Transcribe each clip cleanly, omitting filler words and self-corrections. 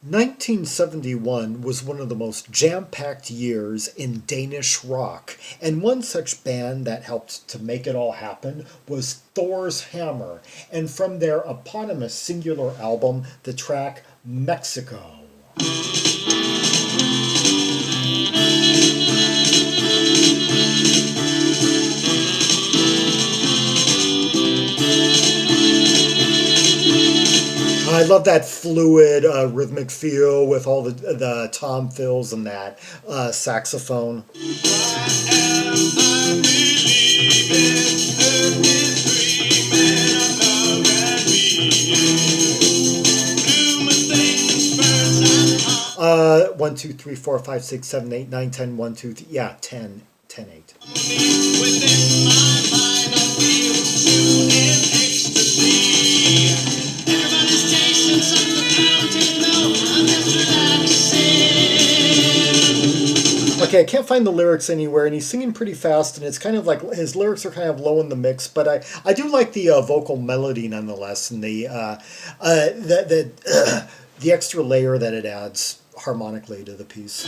1971 was one of the most jam-packed years in Danish rock, and one such band that helped to make it all happen was Thors Hammer, and from their eponymous singular album, the track Mexico. I love that fluid rhythmic feel with all the tom fills and that saxophone. One, two, three, four, five, six, seven, eight, nine, 10, 1, 2, 3, yeah, 10, 10, 8. Within my mind, I feel to an ecstasy. Everybody's tasting something I'm just relaxing. Okay, I can't find the lyrics anywhere, and he's singing pretty fast, and it's kind of like his lyrics are kind of low in the mix, but I do like the vocal melody nonetheless, and the extra layer that it adds harmonically to the piece.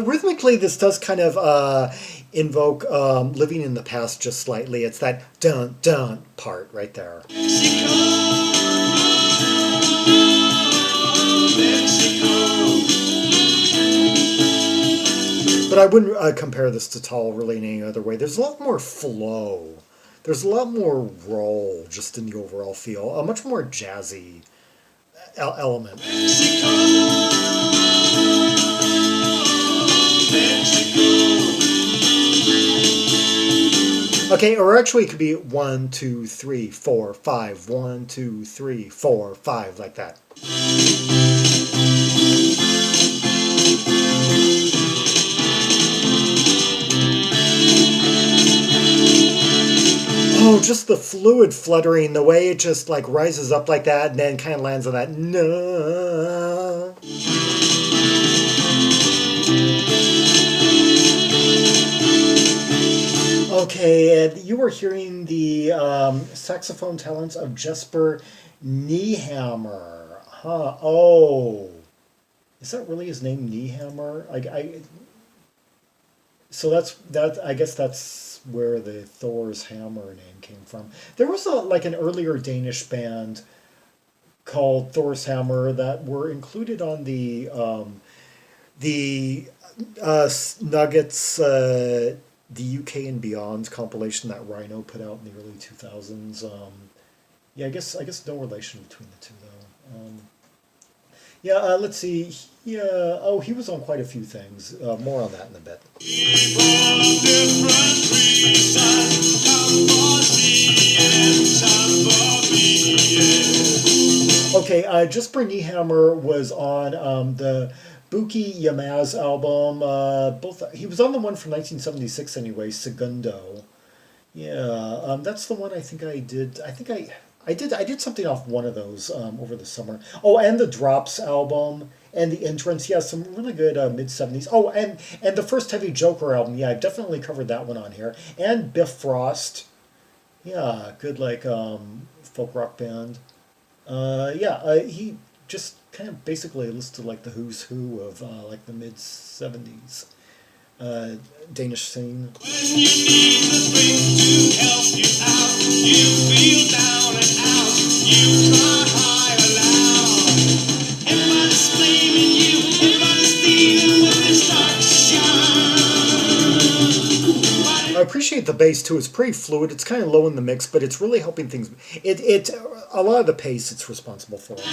Rhythmically, this does kind of invoke living in the past just slightly. It's that dun dun part right there. But I wouldn't compare this to Tall really in any other way. There's a lot more flow. There's a lot more roll just in the overall feel. A much more jazzy element. Okay, or actually it could be 1, 2, 3, 4, 5. 1, 2, 3, 4, 5, like that. Oh, just the fluid fluttering, the way it just like rises up like that and then kind of lands on that no. Okay, and you were hearing the saxophone talents of Jesper Neehammer. Huh. Oh. Is that really his name, Neehammer? So I guess that's where the Thors Hammer name came from. There was like an earlier Danish band called Thors Hammer that were included on the Nuggets the UK and Beyond compilation that Rhino put out in the early 2000s. Yeah, I guess no relation between the two though. Yeah, let's see. Yeah, oh, he was on quite a few things. More on that in a bit. Okay, Jesper Neehammer was on the Buki Yamaz album. He was on the one from 1976 anyway, Segundo. Yeah, that's the one I think I did. I did something off one of those over the summer. Oh, and the Drops album and the Entrance. Yeah, some really good mid-70s. Oh, and the first Heavy Joker album. Yeah, I've definitely covered that one on here. And Biff Frost. Yeah, good like folk rock band. He just kind of basically listed like the who's who of like the mid-70s Danish scene. When you need the strength to help you out, you feel down and out, you cry high aloud. Everybody's blaming you, everybody's dealing with destruction. I appreciate the bass too. It's pretty fluid. It's kind of low in the mix, but it's really helping things. It a lot of the pace it's responsible for. You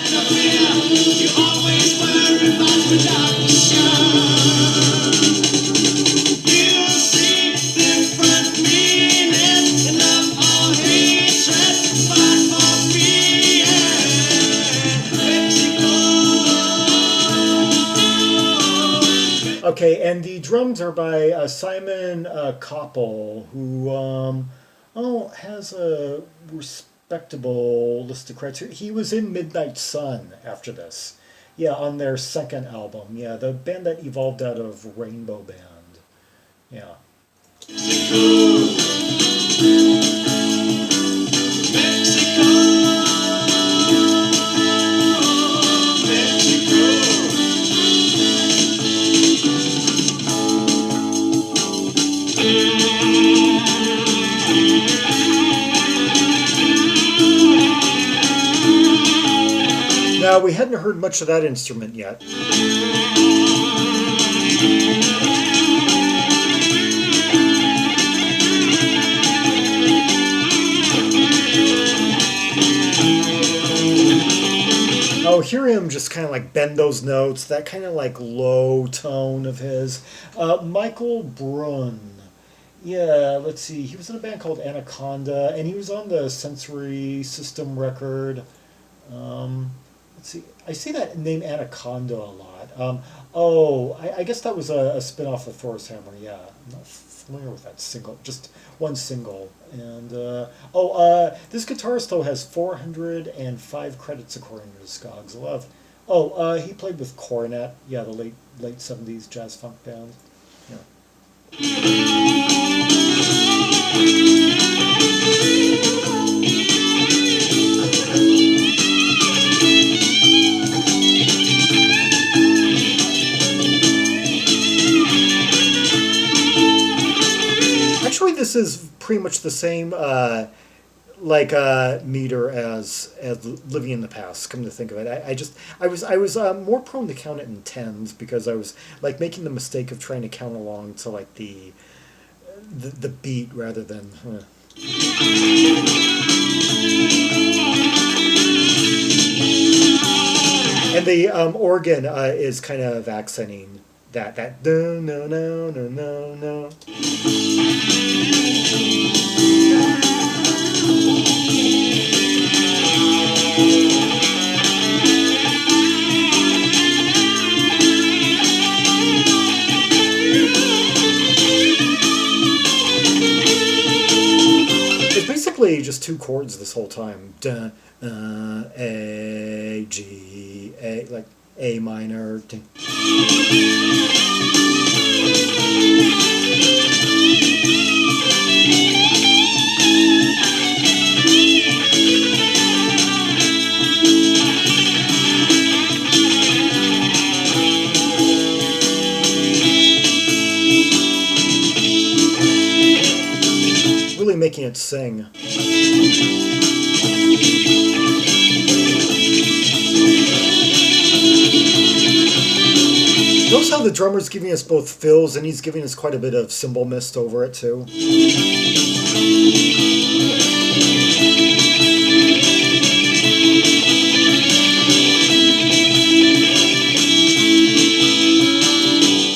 always worry about production. Okay, and the drums are by Simon Koppel, who has a respectable list of credits. He was in Midnight Sun after this. Yeah, on their second album. Yeah, the band that evolved out of Rainbow Band. Yeah. Now, we hadn't heard much of that instrument yet. Oh, hear him just kind of like bend those notes, that kind of like low tone of his. Michael Bruun. Yeah, let's see. He was in a band called Anaconda, and he was on the Sensory System record. Let's see. I see that name Anaconda a lot. I guess that was a spin-off of Thors Hammer. Yeah, I'm not familiar with that single. Just one single. And this guitarist though has 405 credits according to Discogs. He played with Coronet. Yeah, the late '70s jazz funk band. Yeah. Actually, this is pretty much the same meter as Living in the Past. Come to think of it, I was more prone to count it in tens because I was like making the mistake of trying to count along to like the beat rather than. And the organ is kind of accenting that no no no no no no. It's basically just two chords this whole time. Da, A, G, A, like A minor. D. Really making it sing. Notice how the drummer's giving us both fills and he's giving us quite a bit of cymbal mist over it too.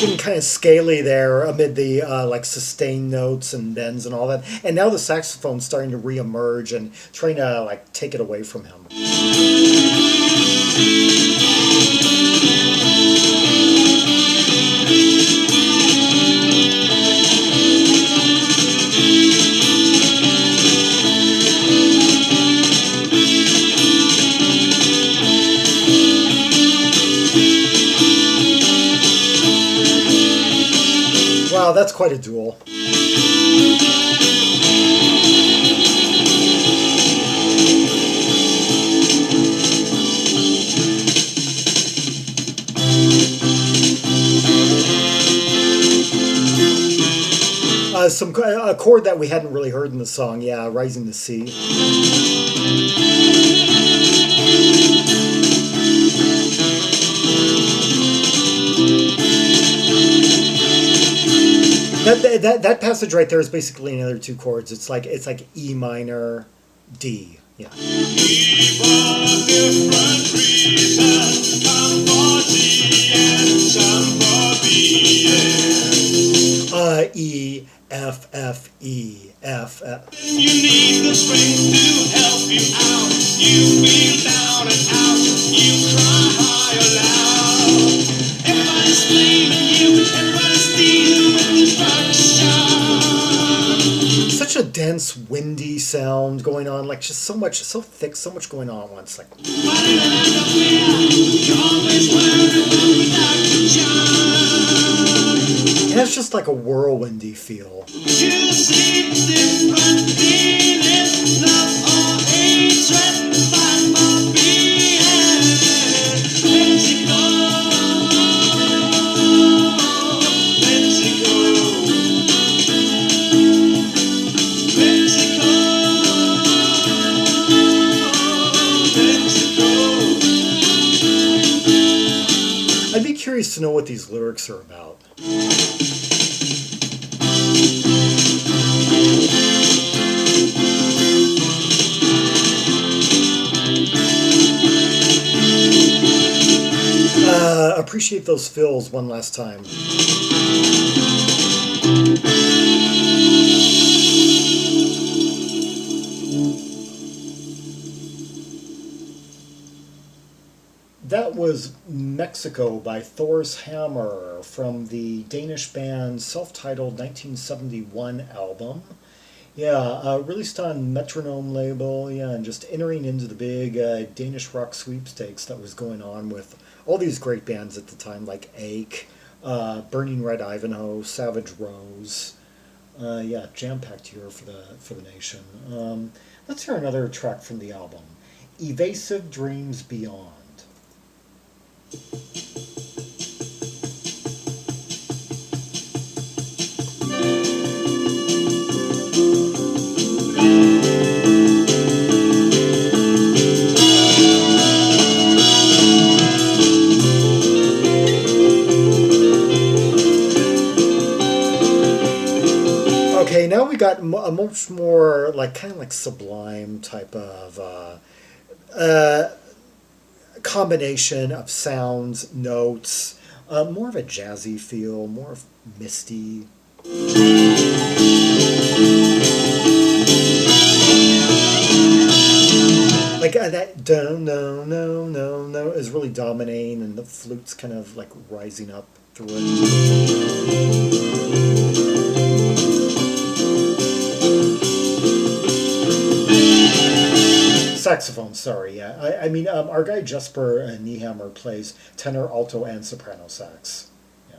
Getting kind of scaly there amid the like sustained notes and bends and all that. And now the saxophone's starting to re-emerge and trying to like take it away from him. Wow, that's quite a duel. A chord that we hadn't really heard in the song, yeah, Rising to C. That passage right there is basically another two chords. It's like E minor, D. Yeah. E, F, F, E, F, F. You need the strength to help you out. You feel down and out. You cry high aloud. Everybody's blaming you. Everybody's dealing with destruction. Such a dense, windy sound going on. Like just so much, so thick, so much going on at once. Like. there's just like a whirlwindy feel. I'd be curious to know what these lyrics are about. Appreciate those fills one last time. That was Mexico by Thors Hammer from the Danish band self-titled 1971 album. Yeah, released on Metronome label, yeah, and just entering into the big Danish rock sweepstakes that was going on with all these great bands at the time, like Ache, Burning Red Ivanhoe, Savage Rose. Yeah, jam-packed year for the nation. Let's hear another track from the album, Evasive Dreams Beyond. Okay, now we got a much more like kind of like sublime type of combination of sounds, notes, more of a jazzy feel, more of misty. Like that no no no no is really dominating, and the flute's kind of like rising up through it. Saxophone, sorry, yeah. I mean, our guy Jesper Neehammer plays tenor, alto, and soprano sax. Yeah.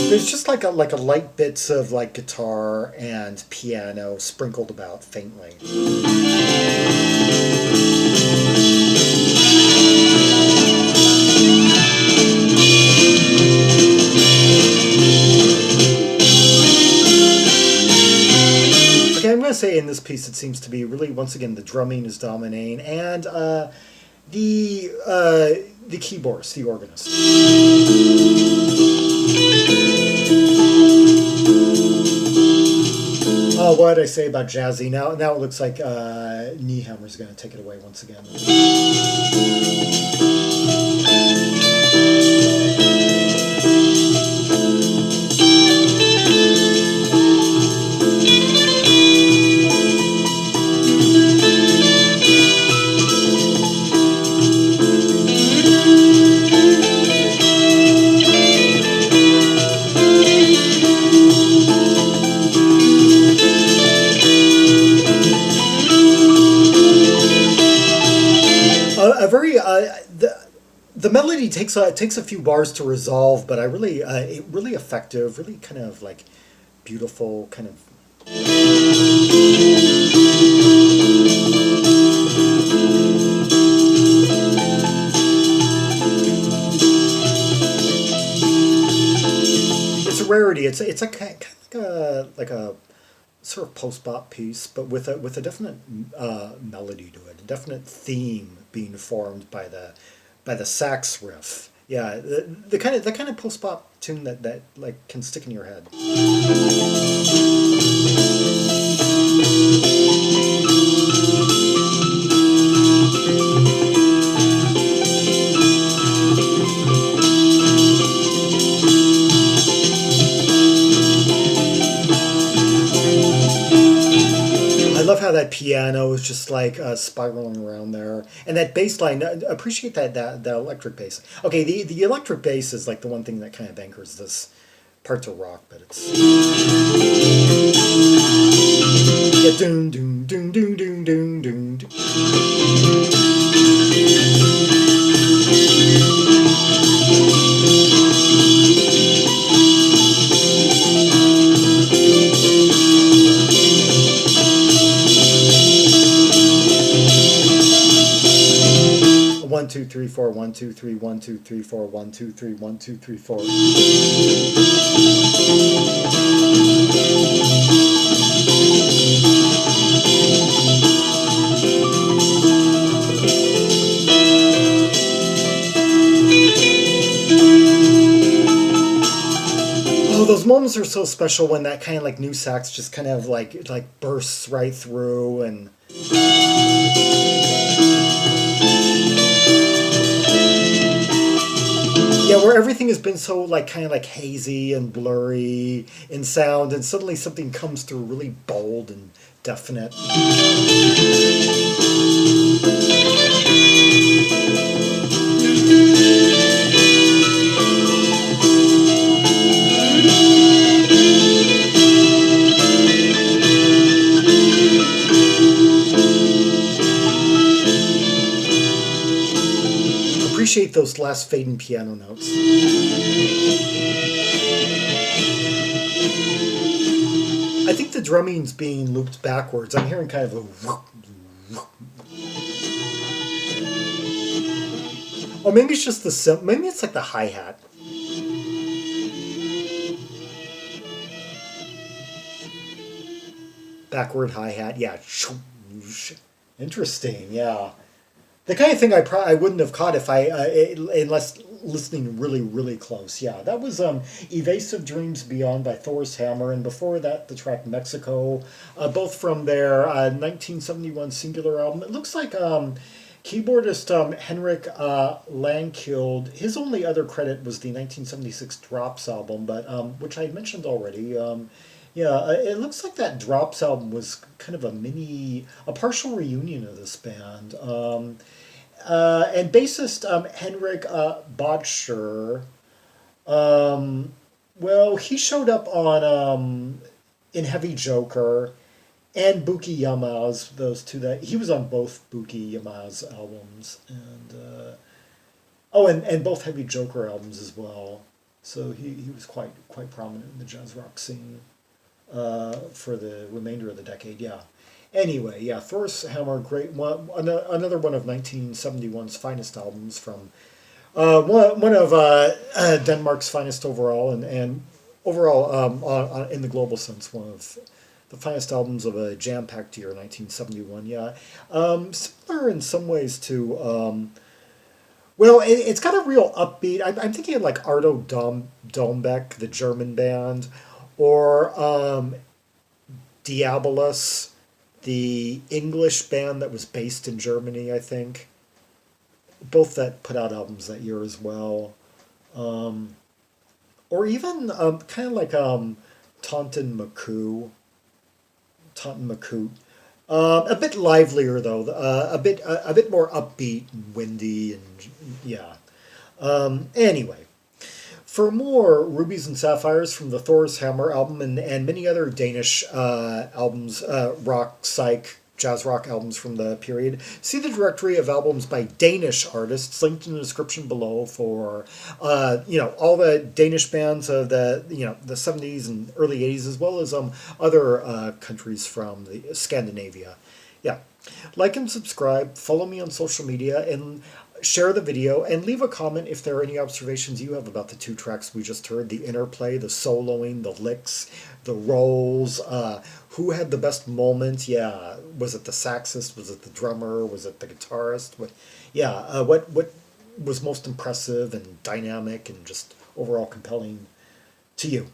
There's just like a light bits of like guitar and piano sprinkled about faintly. Okay, I'm going to say in this piece it seems to be really, once again, the drumming is dominating, and the keyboardist, the organist. What did I say about jazzy? Now it looks like Neehammer's going to take it away once again. The melody takes a few bars to resolve, but really effective, really kind of like beautiful, kind of. It's a rarity. It's a kind of like a sort of post-bop piece, but with a definite melody to it, a definite theme being formed by the sax riff. Yeah, the kind of post-bop tune that like can stick in your head. I love how that piano is just like spiraling around there, and that bass line. Appreciate that electric bass. Okay, the electric bass is like the one thing that kind of anchors this part to rock, but it's yeah, doom doom Doom, doom, doom, doom, doom, doom. One, two, three, four, 1, 2, 3, 1, 2, 3, 4, 1, 2, 3, 1, 2, 3, 4. Oh, those moments are so special when that kind of like new sax just kind of like bursts right through and. Yeah, where everything has been so like kind of like hazy and blurry in sound, and suddenly something comes through really bold and definite. Appreciate those last fading piano notes. I think the drumming's being looped backwards. I'm hearing kind of a. Or maybe it's just the maybe it's like the hi-hat. Backward hi-hat, yeah. Interesting, yeah. The kind of thing I wouldn't have caught if unless listening really close. Yeah, that was Evasive Dreams Beyond by Thors Hammer, and before that the track Mexico, both from their 1971 singular album. It looks like keyboardist Henrik Langkilde. His only other credit was the 1976 Drops album, but which I mentioned already. Yeah, it looks like that Drops album was kind of a partial reunion of this band. And bassist Henrik Bødtcher, well, he showed up on in Heavy Joker and Buki Yama's, those two that he was on both Buki Yama's albums, and both Heavy Joker albums as well. So he was quite prominent in the jazz rock scene for the remainder of the decade. Yeah. Anyway, yeah, Thors Hammer, great one, another one of 1971's finest albums from one of Denmark's finest overall, and overall in the global sense, one of the finest albums of a jam-packed year, 1971. Yeah, similar in some ways to well, it's got a real upbeat. I'm thinking of like Arto Dombeck, the German band, or Diabolus, the English band that was based in Germany, I think. Both that put out albums that year as well. Or even kind of like Taunton Macoute. A bit livelier though, a bit more upbeat and windy, and yeah. Anyway, for more Rubies and Sapphires from the Thors Hammer album and many other Danish albums, rock, psych, jazz rock albums from the period, see the directory of albums by Danish artists linked in the description below for all the Danish bands of the the 70s and early 80s, as well as other countries from the Scandinavia. Yeah, like and subscribe, follow me on social media, and share the video, and leave a comment if there are any observations you have about the two tracks we just heard, the interplay, the soloing, the licks, the rolls, who had the best moment. Yeah, was it the saxist, was it the drummer, was it the guitarist? What was most impressive and dynamic and just overall compelling to you?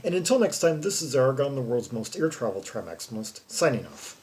And until next time, this is Zaragon, the world's most ear travel trimaximalist, signing off.